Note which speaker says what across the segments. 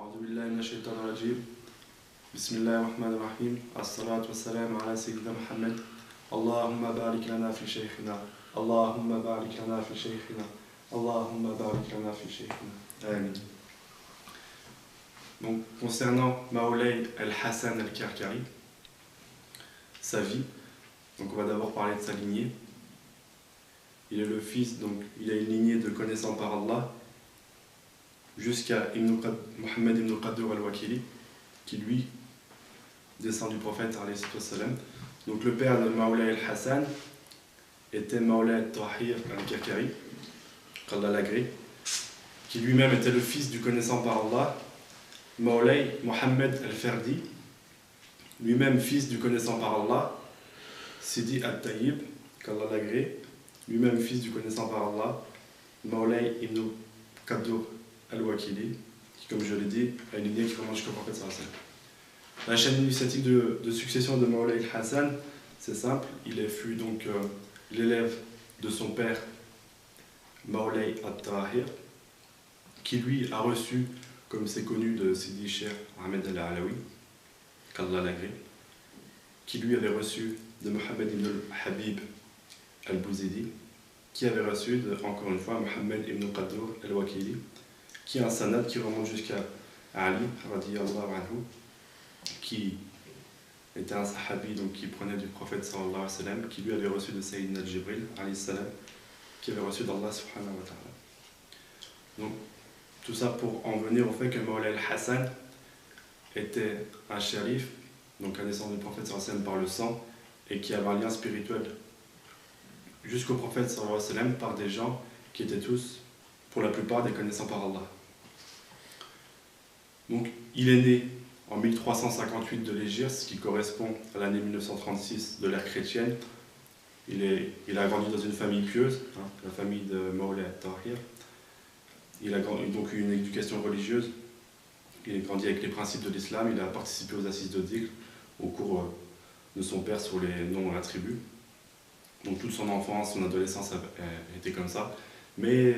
Speaker 1: أعوذ بالله من الشيطان الرجيم بسم الله الرحمن الرحيم الصلاة والسلام على سيدنا محمد اللهم بارك لنا في شيخنا اللهم بارك لنا في شيخنا اللهم بارك لنا في شيخنا آمين. Donc, concernant Maolay al-Hassan al-Karkari, sa vie, donc on va d'abord parler de sa lignée. Il est le fils, donc il a une lignée de connaissants par Allah jusqu'à Mohammed ibn Qadir al-Wakili, qui lui descend du prophète alayhi salam. Donc le père de Maolay al-Hassan était Maolay al-Tahir al-Karkari, qu'Allah l'agrée, qui lui-même était le fils du connaissant par Allah, Maolay Mohammed al-Fardi, lui-même fils du connaissant par Allah, Sidi al-Tayyib, qu'Allah l'agrée, lui-même fils du connaissant par Allah, Maolay ibn Qadir al-Wakili, qui, comme je l'ai dit, a une lignée qui commence jusqu'au prophète sallallahu alayhi wa sallam. La chaîne initiatique de succession de Maolay al-Hassan, c'est simple, il fut donc l'élève de son père, Maolay al-Tahir, qui lui a reçu, comme c'est connu de Sidi Cheikh Ahmed al-Alawi, qu'Allah l'agrée, qui lui avait reçu de Mohammed ibn al-Habib al-Bouzidi, qui avait reçu, encore une fois, Mohammed ibn Qadir al-Wakili, qui a un sanad qui remonte jusqu'à Ali, radiyallahu anhu, qui était un sahabi, donc qui prenait du prophète sallallahu alayhi wa sallam, qui lui avait reçu de Sayyidina Jibril, alayhi salam, qui avait reçu d'Allah subhanahu wa ta'ala. Donc, tout ça pour en venir au fait que Maolay al-Hassan était un shérif, donc un descendant du prophète sallallahu alayhi wa sallam par le sang, et qui avait un lien spirituel jusqu'au prophète sallallahu alayhi wa sallam par des gens qui étaient tous, pour la plupart, des connaissants par Allah. Donc, il est né en 1358 de l'Hégire, ce qui correspond à l'année 1936 de l'ère chrétienne. Il a grandi dans une famille pieuse, la famille de Maolay al-Tahir. Il a donc eu une éducation religieuse. Il a grandi avec les principes de l'islam. Il a participé aux assises de Digle au cours de son père sur les noms attributs. Donc toute son enfance, son adolescence était comme ça. Mais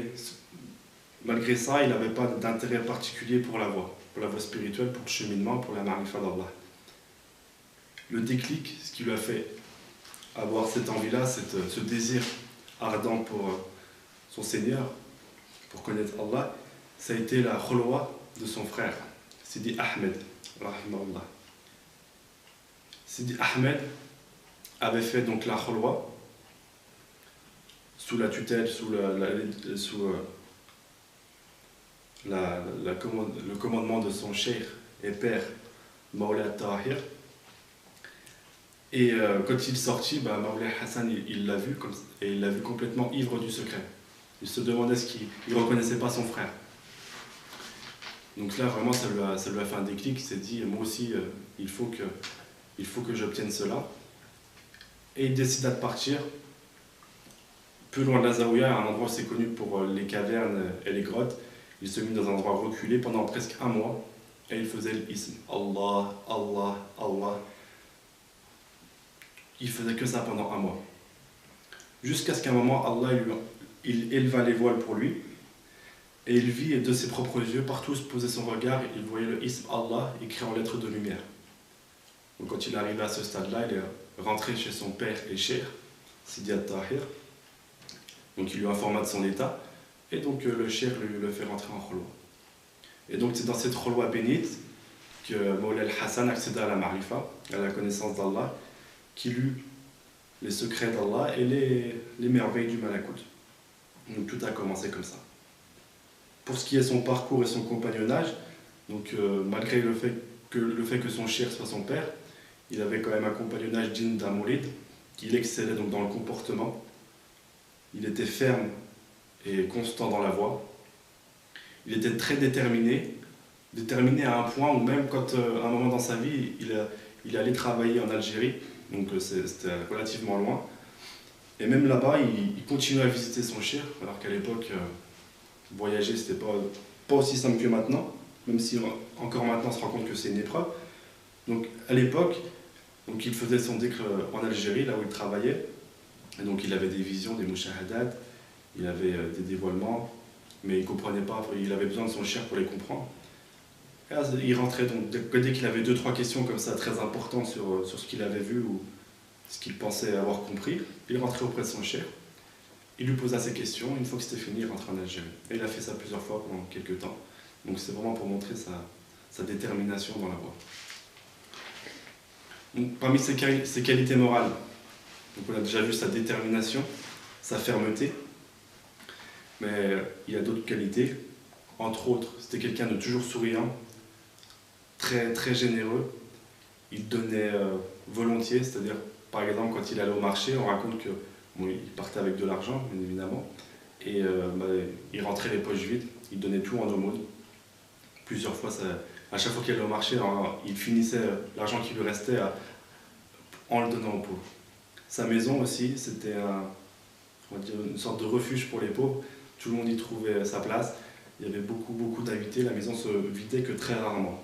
Speaker 1: malgré ça, il n'avait pas d'intérêt particulier pour la voie spirituelle, pour le cheminement, pour la marifa d'Allah. Le déclic, ce qui lui a fait avoir cette envie-là, ce désir ardent pour son Seigneur, pour connaître Allah, ça a été la khulwa de son frère, Sidi Ahmed, rahimahullah. Sidi Ahmed avait fait donc la khulwa sous la tutelle, sous le commandement de son cheikh et père, Maolay al-Tahir. Et quand il sortit, Maolay Hassan, il l'a vu, et il l'a vu complètement ivre du secret. Il se demandait il ne reconnaissait pas son frère. Donc là, vraiment, ça lui a fait un déclic. Il s'est dit, moi aussi, il faut que j'obtienne cela. Et il décida de partir plus loin de la Zaouïa, un endroit assez connu pour les cavernes et les grottes. Il se mit dans un endroit reculé pendant presque un mois et il faisait l'ism. Allah, Allah, Allah. Il faisait que ça pendant un mois. Jusqu'à ce qu'à un moment, Allah il éleva les voiles pour lui et il vit de ses propres yeux, partout où se posait son regard, il voyait le ism Allah écrit en lettres de lumière. Donc quand il est arrivé à ce stade-là, il est rentré chez son père et cheikh, Sidi al-Tahir. Donc il lui informa de son état. Et donc le cheikh le fait rentrer en khulwa. Et donc c'est dans cette khulwa bénite que Maolay al-Hassan accéda à la marifa, à la connaissance d'Allah, qui lut les secrets d'Allah et les merveilles du malakout. Donc tout a commencé comme ça. Pour ce qui est son parcours et son compagnonnage, donc malgré le fait que son cheikh soit son père, il avait quand même un compagnonnage digne d'un mouride, qu'il excellait donc dans le comportement. Il était ferme et constant dans la voie. Il était très déterminé à un point où même quand, à un moment dans sa vie, il allait travailler en Algérie, donc c'était relativement loin, et même là-bas, il continuait à visiter son cheikh, alors qu'à l'époque, voyager, c'était pas aussi simple que maintenant, même si encore maintenant, on se rend compte que c'est une épreuve. Donc à l'époque, il faisait son dhikr en Algérie, là où il travaillait, et donc il avait des visions, des mushahadat, il avait des dévoilements, mais il ne comprenait pas, il avait besoin de son cheikh pour les comprendre. Et là, il rentrait, donc dès qu'il avait 2-3 questions comme ça très importantes sur ce qu'il avait vu ou ce qu'il pensait avoir compris, il rentrait auprès de son cheikh, il lui posa ses questions, une fois que c'était fini, il rentrait en Algérie. Et il a fait ça plusieurs fois pendant quelques temps. Donc c'est vraiment pour montrer sa détermination dans la voie. Donc, parmi ses qualités morales, donc on a déjà vu sa détermination, sa fermeté, mais il y a d'autres qualités. Entre autres, c'était quelqu'un de toujours souriant, très, très généreux. Il donnait volontiers, c'est-à-dire, par exemple, quand il allait au marché, on raconte que bon, il partait avec de l'argent, bien évidemment, et il rentrait les poches vides, il donnait tout en aumône. Plusieurs fois, à chaque fois qu'il allait au marché, il finissait l'argent qui lui restait en le donnant aux pauvres. Sa maison aussi, c'était on va dire une sorte de refuge pour les pauvres. Tout le monde y trouvait sa place. Il y avait beaucoup, beaucoup d'invités. La maison se vidait que très rarement.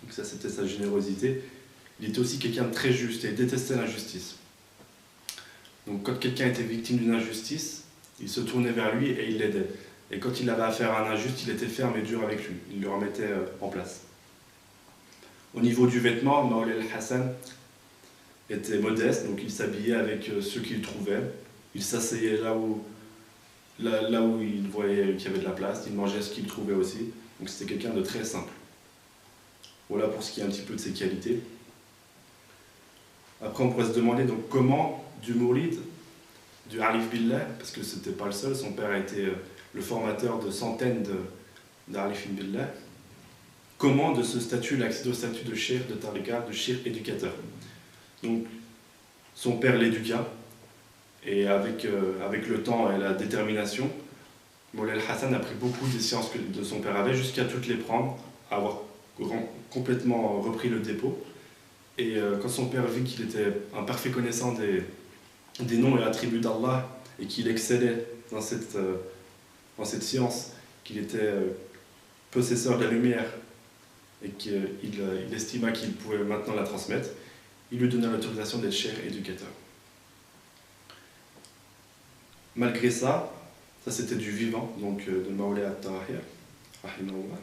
Speaker 1: Donc ça, c'était sa générosité. Il était aussi quelqu'un de très juste et il détestait l'injustice. Donc quand quelqu'un était victime d'une injustice, il se tournait vers lui et il l'aidait. Et quand il avait affaire à un injuste, il était ferme et dur avec lui. Il le remettait en place. Au niveau du vêtement, Maulay al-Hassan était modeste, donc il s'habillait avec ce qu'il trouvait. Il s'asseyait là où il voyait qu'il y avait de la place, il mangeait ce qu'il trouvait aussi. Donc c'était quelqu'un de très simple. Voilà pour ce qui est un petit peu de ses qualités. Après on pourrait se demander donc comment du Mouride, du Arif Billah, parce que c'était pas le seul, son père a été le formateur de centaines d'Arif Billah, comment de ce statut, l'accéder au statut de cheikh de tariqa, de cheikh éducateur. Donc son père l'éduqua, et avec le temps et la détermination, Moulay al-Hassan a pris beaucoup des sciences que son père avait, jusqu'à toutes les prendre, avoir complètement repris le dépôt. Et quand son père vit qu'il était un parfait connaissant des noms et attributs d'Allah, et qu'il excellait dans cette science, qu'il était possesseur de la lumière, et qu'il estima qu'il pouvait maintenant la transmettre, il lui donna l'autorisation d'être cheikh éducateur. Malgré ça c'était du vivant, donc de Maulay al-Tahir, rahimahullah.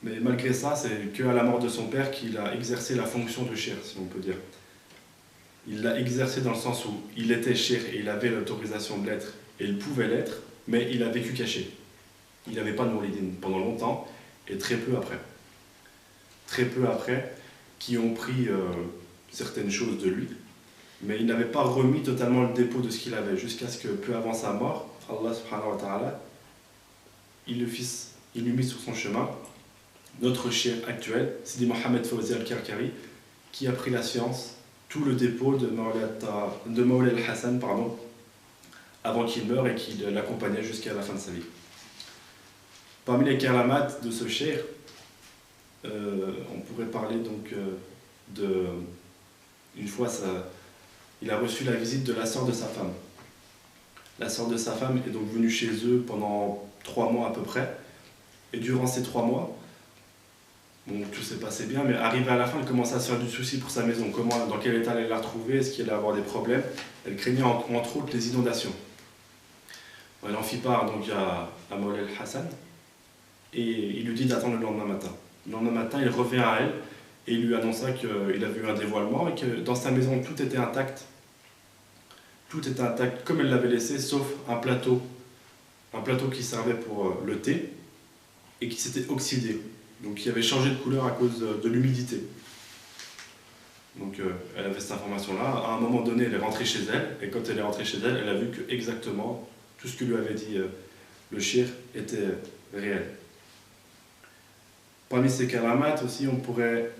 Speaker 1: Mais malgré ça, c'est qu'à la mort de son père qu'il a exercé la fonction de cheikh, si on peut dire. Il l'a exercé dans le sens où il était cheikh et il avait l'autorisation de l'être, et il pouvait l'être, mais il a vécu caché. Il n'avait pas de mouridine pendant longtemps, et très peu après. Très peu après, qui ont pris certaines choses de lui, mais il n'avait pas remis totalement le dépôt de ce qu'il avait, jusqu'à ce que, peu avant sa mort, Allah subhanahu wa ta'ala, il lui mit sur son chemin notre cheikh actuel, Sidi Mohamed Fawzi al-Karkari, qui a pris la science, tout le dépôt de Maulay al-Hassan, avant qu'il meure et qui l'accompagnait jusqu'à la fin de sa vie. Parmi les karamat de ce cheikh, on pourrait parler donc une fois il a reçu la visite de la sœur de sa femme. La sœur de sa femme est donc venue chez eux pendant 3 mois à peu près. Et durant ces 3 mois, bon, tout s'est passé bien, mais arrivé à la fin, elle commençait à se faire du souci pour sa maison. Dans quel état elle allait la retrouver, est-ce qu'il allait avoir des problèmes. Elle craignait entre autres les inondations. Elle en fit part donc à Maulay al-Hassan et il lui dit d'attendre le lendemain matin. Le lendemain matin, il revient à elle et il lui annonça qu'il avait eu un dévoilement et que dans sa maison, tout était intact. Tout était intact comme elle l'avait laissé, sauf un plateau qui servait pour le thé et qui s'était oxydé. Donc qui avait changé de couleur à cause de l'humidité. Donc elle avait cette information-là. À un moment donné, elle est rentrée chez elle, et quand elle est rentrée chez elle, elle a vu que exactement tout ce que lui avait dit le cheikh était réel. Parmi ces karamats aussi, on pourrait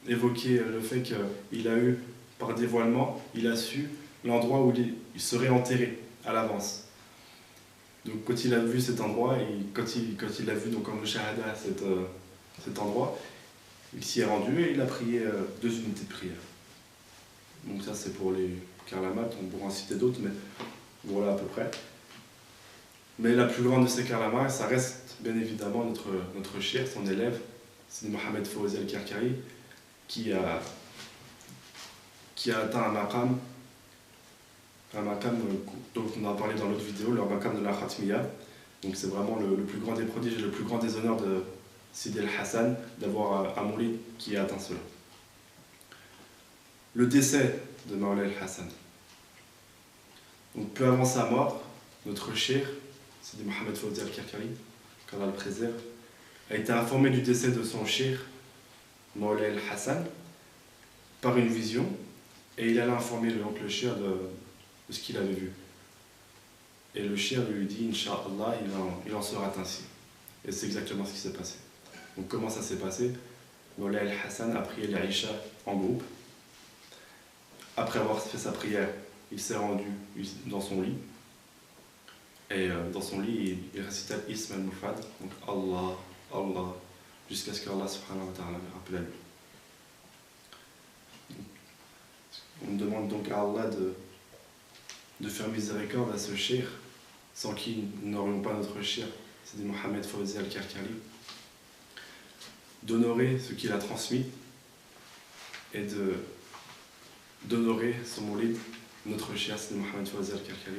Speaker 1: évoquer le fait qu'il a eu, par dévoilement, il a su l'endroit où il serait enterré à l'avance. Donc quand il a vu cet endroit, et quand il a vu donc en Mushahada cet endroit, il s'y est rendu et il a prié 2 unités de prière. Donc ça c'est pour les karamats, on pourra en citer d'autres, mais voilà à peu près. Mais la plus grande de ces karamats, ça reste bien évidemment notre cheikh, son élève, c'est Mohamed Fawzi al-Karkari, qui a atteint un maqam dont on a parlé dans l'autre vidéo, le maqam de la Khatmiya. Donc c'est vraiment le plus grand des prodiges et le plus grand des honneurs Sidi al-Hassan, d'avoir un moulid qui a atteint cela. Le décès de Mawlay al-Hassan. Donc peu avant sa mort, notre cheikh, Sidi Mohamed Fawzi al-Karkari, qu'Allah le préserve, a été informé du décès de son cheikh, Mawlay al-Hassan, par une vision, et il allait informer le cheikh de ce qu'il avait vu. Et le cheikh lui dit, Inch'Allah, il en sera ainsi. Et c'est exactement ce qui s'est passé. Donc comment ça s'est passé? Mawlay al-Hassan a prié l'Aïcha en groupe. Après avoir fait sa prière, il s'est rendu dans son lit. Et dans son lit, il récitait Ism al-Mufad, donc Allah, Allah, jusqu'à ce qu'Allah subhanahu wa ta'ala le rappelle à lui. On demande donc à Allah de faire miséricorde à ce cheikh, sans qui nous n'aurions pas notre cheikh, c'est Mohamed Fawzi al-Karkari, d'honorer ce qu'il a transmis et d'honorer son moulid, notre cheikh, c'est Mohamed Fawzi al-Karkari,